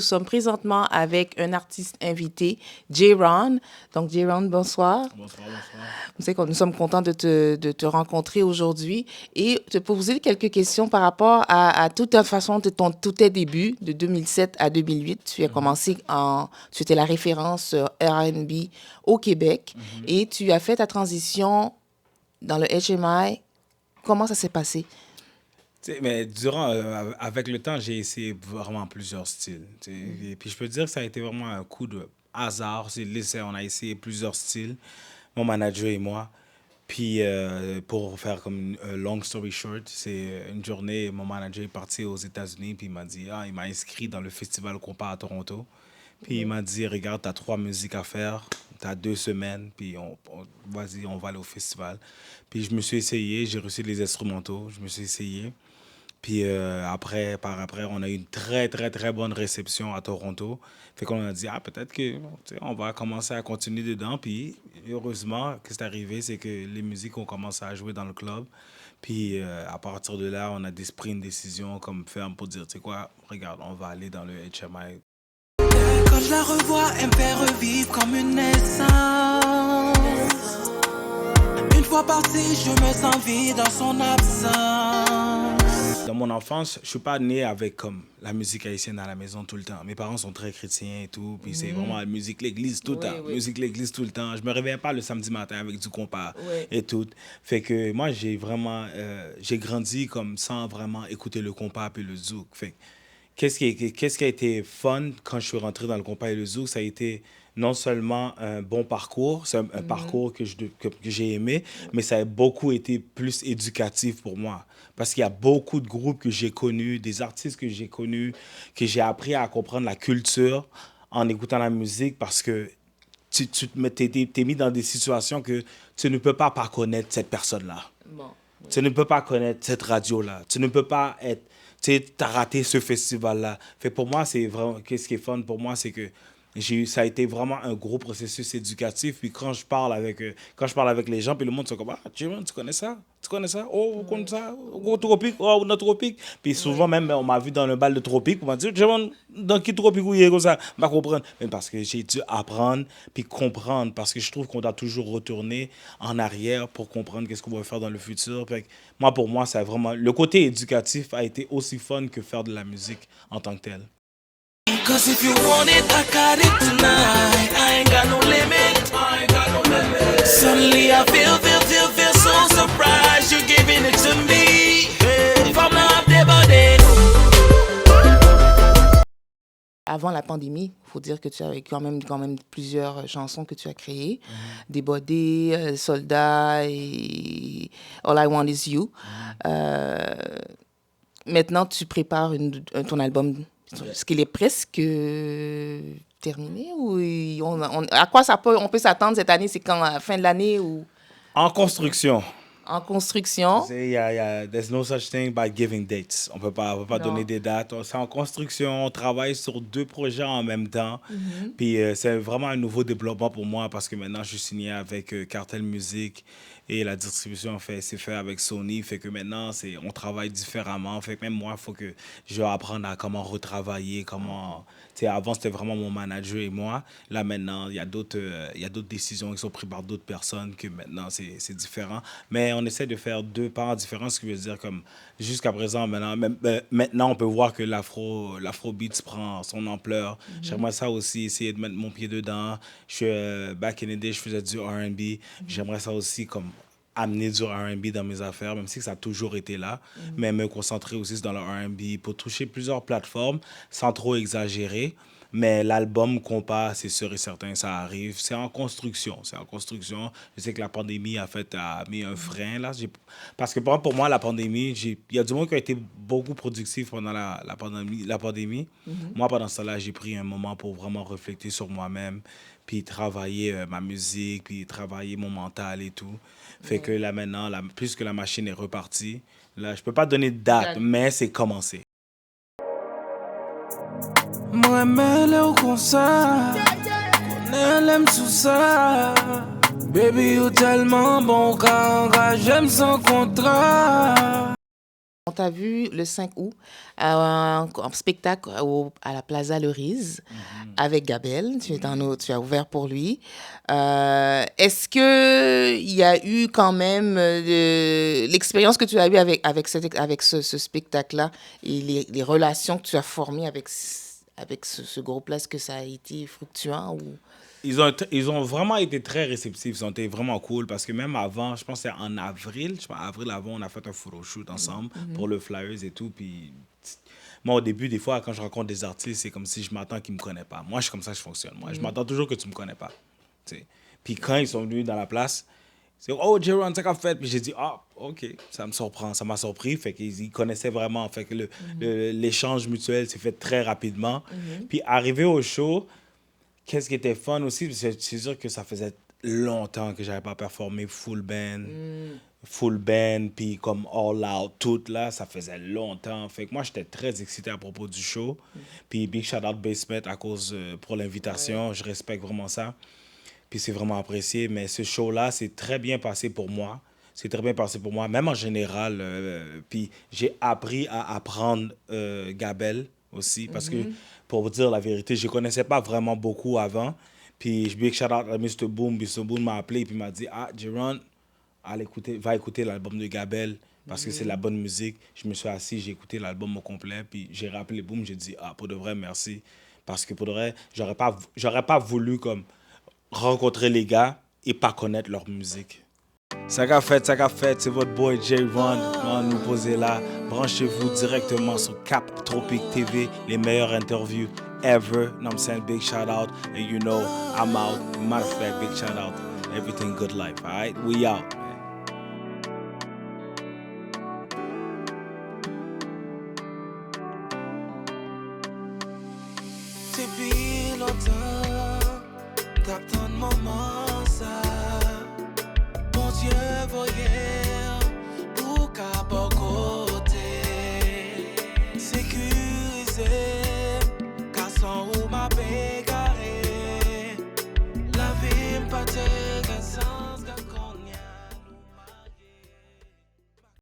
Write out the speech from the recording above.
sommes présentement avec un artiste invité, J-Ron. Donc, J-Ron, bonsoir. Bonsoir. Nous sommes contents de te rencontrer aujourd'hui et te poser quelques questions par rapport à toute ta façon de tous tes débuts, de 2007 à 2008. Tu as commencé tu étais la référence R&B au Québec et tu as fait ta transition dans le HMI. Comment ça s'est passé? Mais avec le temps, j'ai essayé vraiment plusieurs styles. Et puis je peux dire que ça a été vraiment un coup de hasard. On a essayé plusieurs styles, mon manager et moi. Puis pour faire comme une long story short, c'est une journée, mon manager est parti aux États-Unis, puis il m'a inscrit dans le festival Compas à Toronto. Puis il m'a dit, regarde, t'as 3 musiques à faire, t'as 2 semaines, puis vas-y, on va aller au festival. Puis je me suis essayé, j'ai reçu les instrumentaux, je me suis essayé. Puis par après, on a eu une très, très, très bonne réception à Toronto. Fait qu'on a dit, peut-être que on va commencer à continuer dedans. Puis heureusement, ce qui est arrivé, c'est que les musiques ont commencé à jouer dans le club. Puis à partir de là, on a pris une décision comme ferme pour dire, tu sais quoi, regarde, on va aller dans le HMI. Quand je la revois, elle me fait revivre comme une naissance. Une fois partie, je me sens vide dans son absence. Dans mon enfance, je suis pas né avec comme la musique haïtienne à la maison tout le temps. Mes parents sont très chrétiens et tout, puis c'est vraiment la musique l'église tout le temps. Musique l'église tout le temps. Je me réveillais pas le samedi matin avec du compas et tout. Fait que moi j'ai grandi comme sans vraiment écouter le compas et le zouk. Fait qu'est-ce qui a été fun quand je suis rentré dans le compas et le zouk, ça a été non seulement un bon parcours, c'est un parcours que j'ai aimé, mais ça a beaucoup été plus éducatif pour moi. Parce qu'il y a beaucoup de groupes que j'ai connus, des artistes que j'ai connus, que j'ai appris à comprendre la culture en écoutant la musique parce que t'es mis dans des situations que tu ne peux pas connaître cette personne-là. Tu ne peux pas connaître cette radio-là. Tu ne peux pas être... Tu sais, t'as raté ce festival-là. Fait pour moi, c'est vraiment... Qu'est-ce qui est fun pour moi, c'est que ça a été vraiment un gros processus éducatif. Puis quand je parle avec les gens, puis le monde se dit « Jimon, tu connais ça? Tu connais ça? Oh, vous connaissez ça? Au Tropique? Oh, on a Tropique? » Puis souvent même, on m'a vu dans le bal de Tropique, on m'a dit « Jimon, dans qui Tropique vous y est comme ça? » Je ne comprendre. Mais parce que j'ai dû apprendre, puis comprendre, parce que je trouve qu'on doit toujours retourner en arrière pour comprendre qu'est-ce qu'on va faire dans le futur. Fait que pour moi, ça a vraiment... Le côté éducatif a été aussi fun que faire de la musique en tant que tel. Cause if you want it, I got it tonight. I ain't got no limit. Suddenly I feel so surprised you're giving it to me. From love, body. Avant la pandémie, il faut dire que tu avais quand même plusieurs chansons que tu as créées. Débordé, Soldat et All I Want Is You. Maintenant, tu prépares ton album. Est-ce qu'il est presque terminé ou à quoi on peut s'attendre cette année? C'est quand, à la fin de l'année ou... En construction. En construction. There's no such thing by giving dates. On peut pas donner des dates. C'est en construction. On travaille sur 2 projets en même temps. Puis c'est vraiment un nouveau développement pour moi parce que maintenant, je suis signé avec Cartel Music et la distribution c'est fait avec Sony. Fait que maintenant, on travaille différemment. Fait que même moi, il faut que je vais apprendre à comment retravailler, comment... Avant, c'était vraiment mon manager et moi. Là, maintenant, il y a d'autres décisions qui sont prises par d'autres personnes que maintenant, c'est différent. Mais on essaie de faire 2 parts différents, ce qui veut dire comme jusqu'à présent, maintenant, on peut voir que l'afrobeat prend son ampleur. J'aimerais ça aussi, essayer de mettre mon pied dedans. Back in the day, je faisais du R&B. J'aimerais ça aussi comme amener du R&B dans mes affaires, même si ça a toujours été là, mais me concentrer aussi dans le R&B pour toucher plusieurs plateformes sans trop exagérer. Mais l'album Compas, c'est sûr et certain, ça arrive. C'est en construction. Je sais que la pandémie, a mis un frein, là. Parce que pour moi, la pandémie, il y a du monde qui a été beaucoup productif pendant la pandémie. Moi, pendant ce temps-là, j'ai pris un moment pour vraiment réfléchir sur moi-même, puis travailler ma musique, puis travailler mon mental et tout. Fait que là, maintenant, puisque la machine est repartie, là, je peux pas donner de date, mais c'est commencé. Moi, elle est au concert. Elle aime tout ça. Baby, you tellement bon quand j'aime son contrat. t'a vu le 5 août en spectacle à la Plaza Le Riz avec Gabel. Tu as ouvert pour lui. Est-ce qu'il y a eu quand même l'expérience que tu as eue avec ce spectacle-là et les relations que tu as formées avec ce groupe-là, est-ce que ça a été fructueux ou... Ils ont vraiment été très réceptifs, ils ont été vraiment cool parce que même avant, je pense que c'était en avril, avril avant, on a fait un photoshoot ensemble pour le Flyers et tout. Puis moi, au début, des fois, quand je rencontre des artistes, c'est comme si je m'attends qu'ils me connaissent pas. Moi, je suis comme ça que je fonctionne. Moi, je m'attends toujours que tu me connais pas. T'sais. Puis quand ils sont venus dans la place, c'est oh, J-Ron, ça qu'a fait. Puis j'ai dit, ah, ok, ça me surprend, ça m'a surpris. Fait qu'ils connaissaient vraiment. Fait que l'échange mutuel s'est fait très rapidement. Puis arrivé au show, qu'est-ce qui était fun aussi, c'est sûr que ça faisait longtemps que j'avais pas performé full band, puis comme all out, tout là, ça faisait longtemps. Fait que moi, j'étais très excité à propos du show. Puis big shout out Basement à cause pour l'invitation, je respecte vraiment ça. Puis c'est vraiment apprécié, mais ce show-là, c'est très bien passé pour moi. C'est très bien passé pour moi, même en général. Puis j'ai appris à apprendre Gabel aussi, parce que, pour vous dire la vérité, je ne connaissais pas vraiment beaucoup avant. Puis je big shout out à Mr. Boom. Mr. Boom m'a appelé et puis m'a dit, ah, J-Ron, va écouter l'album de Gabel, parce que c'est la bonne musique. Je me suis assis, j'ai écouté l'album au complet, puis j'ai rappelé Boom, j'ai dit, ah, pour de vrai, merci. Parce que pour de vrai, j'aurais pas voulu comme rencontrer les gars et pas connaître leur musique. Ça qu'a fait, c'est votre boy J-Ron. Nous poser là. Branchez-vous directement sur Cap Tropic TV, les meilleures interviews ever. No, I'm saying big shout out, and you know I'm out. Matter of fact, big shout out. Everything good life, alright? We out. Depuis longtemps, t'attends le moment.